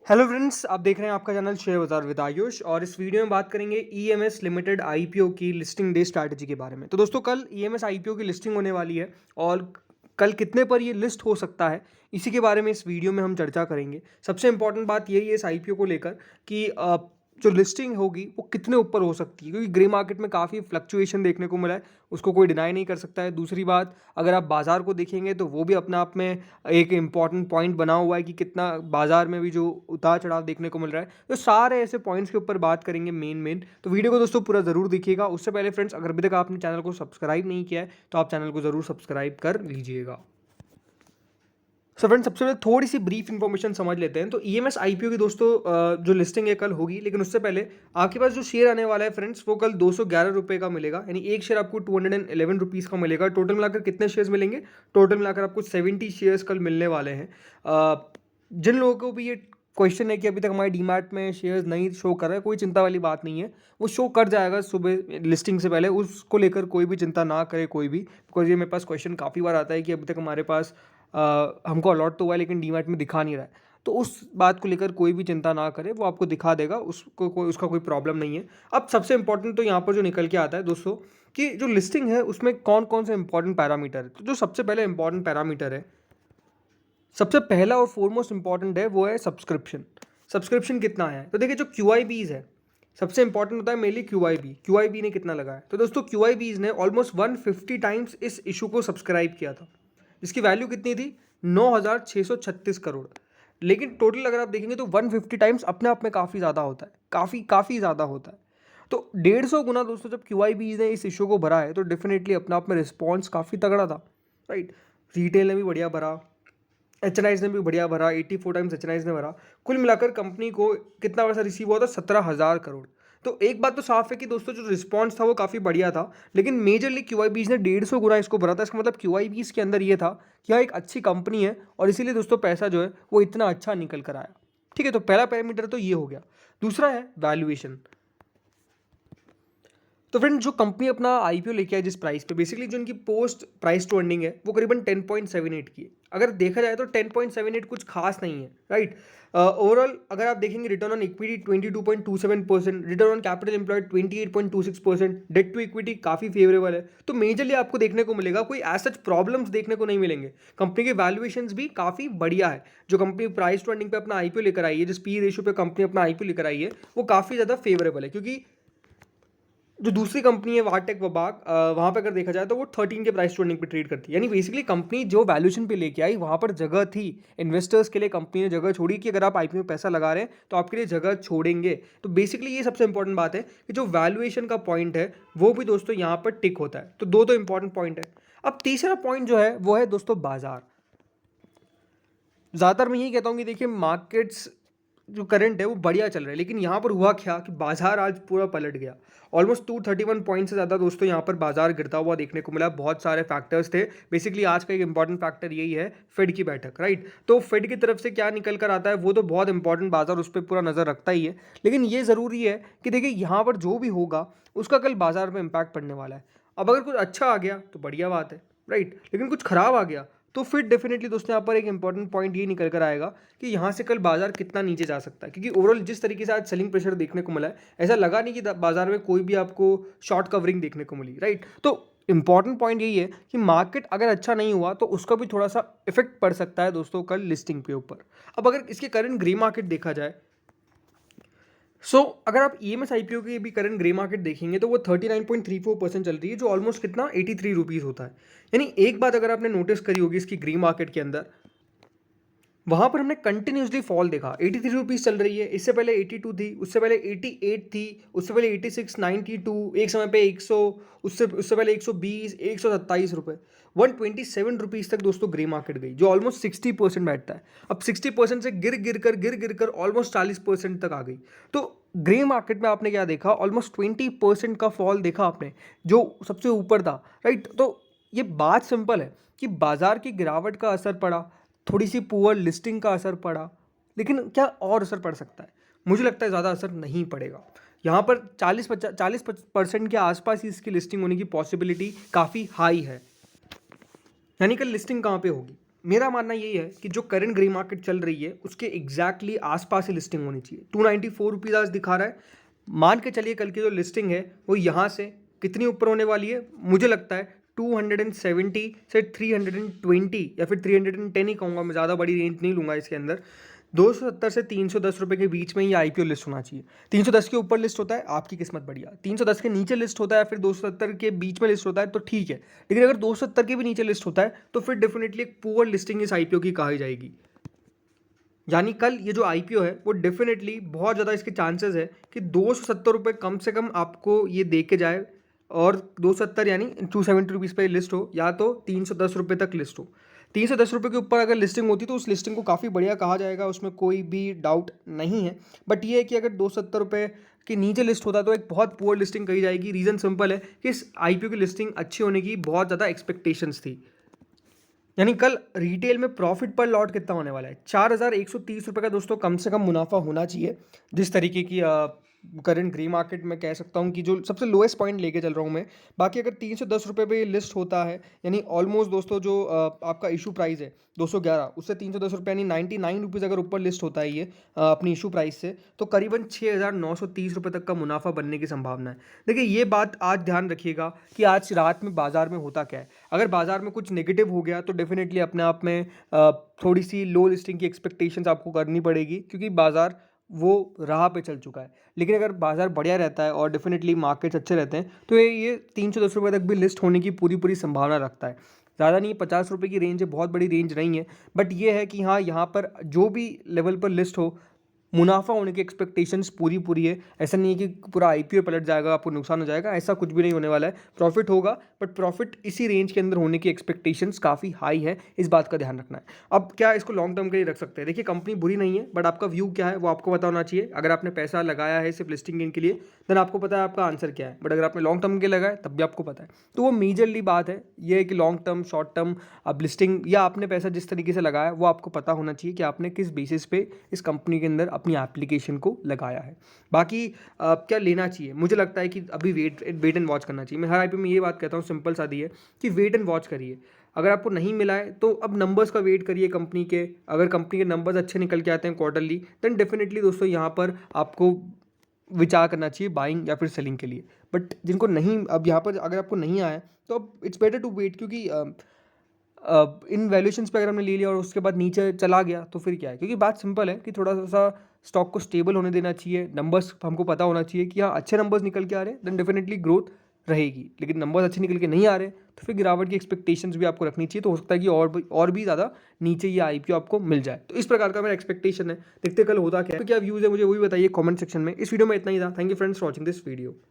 Hello friends, आप देख रहे हैं आपका चैनल शेयर बाजार विद आयुष। और इस वीडियो में बात करेंगे ईएमएस लिमिटेड आईपीओ की लिस्टिंग डे स्ट्रैटेजी के बारे में। तो दोस्तों, कल ईएमएस आईपीओ की लिस्टिंग होने वाली है और कल कितने पर ये लिस्ट हो सकता है, इसी के बारे में इस वीडियो में हम चर्चा करेंगे। सबसे इंपॉर्टेंट बात यही है इस आईपीओ को लेकर कि जो लिस्टिंग होगी वो कितने ऊपर हो सकती है, क्योंकि ग्रे मार्केट में काफ़ी फ्लक्चुएशन देखने को मिला है, उसको कोई डिनाई नहीं कर सकता है। दूसरी बात, अगर आप बाजार को देखेंगे तो वो भी अपने आप में एक इम्पॉर्टेंट पॉइंट बना हुआ है कि कितना बाजार में भी जो उतार चढ़ाव देखने को मिल रहा है। तो सारे ऐसे पॉइंट्स के ऊपर बात करेंगे मेन। तो वीडियो को दोस्तों पूरा ज़रूर देखिएगा। उससे पहले फ्रेंड्स, अगर अभी तक आपने चैनल को सब्सक्राइब नहीं किया है तो आप चैनल को ज़रूर सब्सक्राइब कर लीजिएगा। सो फ्रेंड्स, सबसे पहले थोड़ी सी ब्रीफ इन्फॉर्मेशन समझ लेते हैं। तो ईएमएस आईपीओ की दोस्तों जो लिस्टिंग है कल होगी, लेकिन उससे पहले आपके पास जो शेयर आने वाला है फ्रेंड्स, वो कल 211 रुपये का मिलेगा। यानी एक शेयर आपको 211 रुपीज़ का मिलेगा। टोटल मिलाकर कितने शेयर्स मिलेंगे? टोटल मिलाकर आपको 70 शेयर्स कल मिलने वाले हैं। जिन लोगों को भी ये क्वेश्चन है कि अभी तक हमारे डीमैट में शेयर्स नहीं शो कर रहा है, कोई चिंता वाली बात नहीं है, वो शो कर जाएगा सुबह लिस्टिंग से पहले। उसको लेकर कोई भी चिंता ना करे कोई भी, बिकॉज ये मेरे पास क्वेश्चन काफ़ी बार आता है कि अभी तक हमारे पास हमको अलॉट तो हुआ है लेकिन डीमैट में दिखा नहीं रहा है। तो उस बात को लेकर कोई भी चिंता ना करे, वो आपको दिखा देगा, उसका कोई प्रॉब्लम नहीं है। अब सबसे इंपॉर्टेंट तो यहाँ पर जो निकल के आता है दोस्तों, कि जो लिस्टिंग है उसमें कौन कौन से इंपॉर्टेंट पैरामीटर है। तो जो सबसे पहले इंपॉर्टेंट पैरामीटर है, सबसे पहला और फोरमोस्ट इंपॉर्टेंट है, वो है सब्सक्रिप्शन। सब्सक्रिप्शन कितना है? तो देखिए, जो क्यूआईबीज है, सबसे इंपॉर्टेंट होता है मेनली क्यूआईबी ने कितना लगाया। तो दोस्तों, क्यूआईबीज ने ऑलमोस्ट 150 टाइम्स इस इशू को सब्सक्राइब किया था। इसकी वैल्यू कितनी थी? 9,636 करोड़। लेकिन टोटल अगर आप देखेंगे तो 150 टाइम्स अपने आप में काफ़ी ज़्यादा होता है, काफ़ी ज़्यादा होता है। तो 150 गुना दोस्तों जब क्यूआईबीज ने इस इशू को भरा है, तो डेफिनेटली अपने आप में रिस्पॉन्स काफ़ी तगड़ा था, राइट। रिटेल ने भी बढ़िया भरा, एचएनआईज ने भी बढ़िया भरा, 84 टाइम्स एचएनआईज ने भरा। कुल मिलाकर कंपनी को कितना पैसा रिसीव हुआ था? 17,000 करोड़। तो एक बात तो साफ है कि दोस्तों जो रिस्पॉन्स था वो काफ़ी बढ़िया था, लेकिन मेजरली क्यूआईबीज ने 150 गुना इसको भरा था। इसका मतलब क्यूआईबीज के अंदर ये था कि हाँ, एक अच्छी कंपनी है और इसीलिए दोस्तों पैसा जो है वो इतना अच्छा निकल कर आया। ठीक है, तो पहला पैरामीटर तो ये हो गया। दूसरा है वैल्यूएशन। तो फ्रेंड, जो कंपनी अपना आईपीओ लेके आई जिस प्राइस पे, बेसिकली जो इनकी पोस्ट प्राइस टू अर्निंग है वो करीबन 10.78 की है। अगर देखा जाए तो 10.78 कुछ खास नहीं है, राइट। ओवरऑल अगर आप देखेंगे, return on equity 22.27%, return on capital employed 28.26%, debt to equity काफ़ी फेवरेबल है। तो मेजरली आपको देखने को मिलेगा, कोई एज सच प्रॉब्लम्स देखने को नहीं मिलेंगे। कंपनी के वैल्यूएशंस भी काफ़ी बढ़िया है। जो कंपनी प्राइस टू अर्निंग पे अपना आईपीओ लेकर आई है, जिस पी रेशियो पे कंपनी अपना आईपीओ लेकर आई है, वो काफ़ी ज़्यादा फेवरेबल है। क्योंकि जो दूसरी कंपनी है वाटेक वबाक, वहाँ पे अगर देखा जाए तो वो 13 के प्राइस टू अर्निंग पे ट्रेड करती है। यानी बेसिकली कंपनी जो वैल्यूएशन पे लेके आई, वहाँ पर जगह थी इन्वेस्टर्स के लिए। कंपनी ने जगह छोड़ी कि अगर आप आईपीओ में पैसा लगा रहे हैं तो आपके लिए जगह छोड़ेंगे। तो बेसिकली ये सबसे इंपॉर्टेंट बात है कि जो वैल्यूएशन का पॉइंट है वो भी दोस्तों यहाँ पर टिक होता है। तो दो तो इंपॉर्टेंट पॉइंट है। अब तीसरा पॉइंट जो है वो है दोस्तों बाजार। ज़्यादातर मैं यही कहता हूँ कि देखिए, मार्केट्स जो करंट है वो बढ़िया चल रहा है, लेकिन यहाँ पर हुआ क्या कि बाजार आज पूरा पलट गया। ऑलमोस्ट 231 पॉइंट से ज़्यादा दोस्तों यहाँ पर बाजार गिरता हुआ देखने को मिला। बहुत सारे फैक्टर्स थे। बेसिकली आज का एक इंपॉर्टेंट फैक्टर यही है, फेड की बैठक, राइट। तो फेड की तरफ से क्या निकल कर आता है वो तो बहुत इंपॉर्टेंट, बाजार उस पर पूरा नज़र रखता ही है। लेकिन ये ज़रूरी है कि देखिए, यहाँ पर जो भी होगा उसका कल बाजार में इम्पैक्ट पड़ने वाला है। अब अगर कुछ अच्छा आ गया तो बढ़िया बात है, राइट, लेकिन कुछ खराब आ गया तो फिर डेफिनेटली दोस्तों यहाँ पर एक इंपॉर्टेंट पॉइंट ये निकल कर आएगा कि यहाँ से कल बाजार कितना नीचे जा सकता है। क्योंकि ओवरऑल जिस तरीके से आज सेलिंग प्रेशर देखने को मिला है, ऐसा लगा नहीं कि बाजार में कोई भी आपको शॉर्ट कवरिंग देखने को मिली, राइट। तो इंपॉर्टेंट पॉइंट यही है कि मार्केट अगर अच्छा नहीं हुआ तो उसका भी थोड़ा सा इफेक्ट पड़ सकता है दोस्तों कल लिस्टिंग के ऊपर। अब अगर इसके करंट ग्रे मार्केट देखा जाए, अगर आप ईएमएस आईपीओ की भी करंट ग्रे मार्केट देखेंगे तो वो 39.34% चल रही है, जो ऑलमोस्ट कितना 83 रुपीज़ होता है। यानी एक बात अगर आपने नोटिस करी होगी इसकी ग्रे मार्केट के अंदर, वहाँ पर हमने कंटिन्यूसली फॉल देखा। 83 रुपीज़ चल रही है, इससे पहले 82 थी, उससे पहले 88 थी, उससे पहले 86, 92, एक समय पे 100, उससे पहले 120, 127 रुपये, 127 रुपीज़ तक दोस्तों ग्रे मार्केट गई, जो ऑलमोस्ट 60% बैठता है। अब 60% से गिर कर ऑलमोस्ट 40% तक आ गई। तो ग्रे मार्केट में आपने क्या देखा? ऑलमोस्ट 20% का फॉल देखा आपने, जो सबसे ऊपर था, राइट। तो ये बात सिंपल है कि बाजार की गिरावट का असर पड़ा, थोड़ी सी पुअर लिस्टिंग का असर पड़ा, लेकिन क्या और असर पड़ सकता है? मुझे लगता है ज़्यादा असर नहीं पड़ेगा। यहाँ पर 40% के आसपास ही इसकी लिस्टिंग होने की पॉसिबिलिटी काफ़ी हाई है। यानी कल लिस्टिंग कहाँ पे होगी? मेरा मानना यही है कि जो करंट ग्रे मार्केट चल रही है उसके एग्जैक्टली आसपास ही लिस्टिंग होनी चाहिए। 294 रुपीज़ आज दिखा रहा है। मान के चलिए कल की जो लिस्टिंग है वो यहाँ से कितनी ऊपर होने वाली है, मुझे लगता है 270 से 320 या फिर 310 ही कहूँगा, मैं ज़्यादा बड़ी रेंज नहीं लूँगा इसके अंदर। 270 से 310 रुपये के बीच में ये आईपीओ लिस्ट होना चाहिए। 310 के ऊपर लिस्ट होता है आपकी किस्मत बढ़िया, 310 के नीचे लिस्ट होता है, फिर 270 के बीच में लिस्ट होता है तो ठीक है, लेकिन अगर 270 के भी नीचे लिस्ट होता है तो फिर डेफिनेटली एक पुअर लिस्टिंग इस आईपीओ की कही जाएगी। यानी कल ये जो आईपीओ है वो डेफिनेटली बहुत ज़्यादा इसके चांसेस है कि 270 रुपये कम से कम आपको ये दे के जाए, और 270 यानी 270 रुपीज़ पर लिस्ट हो, या तो 310 रुपये तक लिस्ट हो। 310 रुपये के ऊपर अगर लिस्टिंग होती तो उस लिस्टिंग को काफ़ी बढ़िया कहा जाएगा, उसमें कोई भी डाउट नहीं है। बट ये है कि अगर 270 रुपये के नीचे लिस्ट होता तो एक बहुत पुअर लिस्टिंग कही जाएगी। रीज़न सिंपल है कि इस आईपीओ की लिस्टिंग अच्छी होने की बहुत ज़्यादा एक्सपेक्टेशंस थी। यानी कल रिटेल में प्रॉफिट पर लॉट कितना होने वाला है, 4130 रुपये का दोस्तों कम से कम मुनाफा होना चाहिए। जिस तरीके की करंट ग्रे मार्केट में कह सकता हूँ कि जो सबसे लोएस्ट पॉइंट लेके चल रहा हूँ मैं। बाकी अगर 310 रुपये पे लिस्ट होता है, यानी ऑलमोस्ट दोस्तों जो आपका इशू प्राइस है 211, उससे 310 रुपये यानी 99 रुपीज़ अगर ऊपर लिस्ट होता है ये अपनी इशू प्राइस से, तो करीबन 6930 रुपये तक का मुनाफा बनने की संभावना है। देखिए ये बात आज ध्यान रखिएगा कि आज रात में बाजार में होता क्या है। अगर बाजार में कुछ नेगेटिव हो गया तो डेफिनेटली अपने आप में थोड़ी सी लो लिस्टिंग की एक्सपेक्टेशंस आपको करनी पड़ेगी, क्योंकि बाजार वो राह पे चल चुका है। लेकिन अगर बाजार बढ़िया रहता है और डेफिनेटली मार्केट्स अच्छे रहते हैं तो ये 310 रुपये तक भी लिस्ट होने की पूरी पूरी संभावना रखता है। ज़्यादा नहीं, 50 रुपये की रेंज है, बहुत बड़ी रेंज नहीं है। बट ये है कि हाँ, यहाँ पर जो भी लेवल पर लिस्ट हो, मुनाफा होने की एक्सपेक्टेशंस पूरी पूरी है। ऐसा नहीं है कि पूरा आईपीओ पलट जाएगा, आपको नुकसान हो जाएगा, ऐसा कुछ भी नहीं होने वाला है। प्रॉफिट होगा, बट प्रॉफिट इसी रेंज के अंदर होने की एक्सपेक्टेशंस काफ़ी हाई है, इस बात का ध्यान रखना है। अब क्या इसको लॉन्ग टर्म के लिए रख सकते हैं? देखिए कंपनी बुरी नहीं है, बट आपका व्यू क्या है वो आपको पता होना चाहिए। अगर आपने पैसा लगाया है सिर्फ लिस्टिंग गेन के लिए, देन आपको पता है आपका आंसर क्या है। बट अगर आपने लॉन्ग टर्म के लगाया तब भी आपको पता है। तो वो मेजरली बात है ये है कि लॉन्ग टर्म, शॉर्ट टर्म, अब लिस्टिंग या आपने पैसा जिस तरीके से लगाया वो आपको पता होना चाहिए कि आपने किस बेसिस पे इस कंपनी के अंदर अपनी एप्लीकेशन को लगाया है। बाकी क्या लेना चाहिए, मुझे लगता है कि अभी वेट एंड वॉच करना चाहिए। मैं हर आईपीओ में ये बात कहता हूँ, सिंपल सा दी है कि वेट एंड वॉच करिए। अगर आपको नहीं मिला है तो अब नंबर्स का वेट करिए कंपनी के। अगर कंपनी के नंबर्स अच्छे निकल के आते हैं क्वार्टरली, देन डेफिनेटली दोस्तों यहाँ पर आपको विचार करना चाहिए बाइंग या फिर सेलिंग के लिए। बट जिनको नहीं, अब यहाँ पर अगर आपको नहीं आया तो अब इट्स बेटर टू वेट, क्योंकि इन वैल्यूएशंस पे अगर हमने ले लिया और उसके बाद नीचे चला गया तो फिर क्या है। क्योंकि बात सिंपल है कि थोड़ा सा स्टॉक को स्टेबल होने देना चाहिए। नंबर्स हमको पता होना चाहिए कि हाँ अच्छे नंबर्स निकल के आ रहे हैं, देन डेफिनेटली ग्रोथ रहेगी। लेकिन नंबर्स अच्छे निकल के नहीं आ रहे तो फिर गिरावट की एक्सपेक्टेशंस भी आपको रखनी चाहिए। तो हो सकता है कि और भी ज़्यादा नीचे ये आईपीओ आपको मिल जाए। तो इस प्रकार का मेरा एक्सपेक्टेशन है। देखते कल होता क्या है। तो क्या व्यूज़ है मुझे वो भी बताइए कॉमेंट सेक्शन में। इस वीडियो में इतना ही था। Thank you friends for watching this video.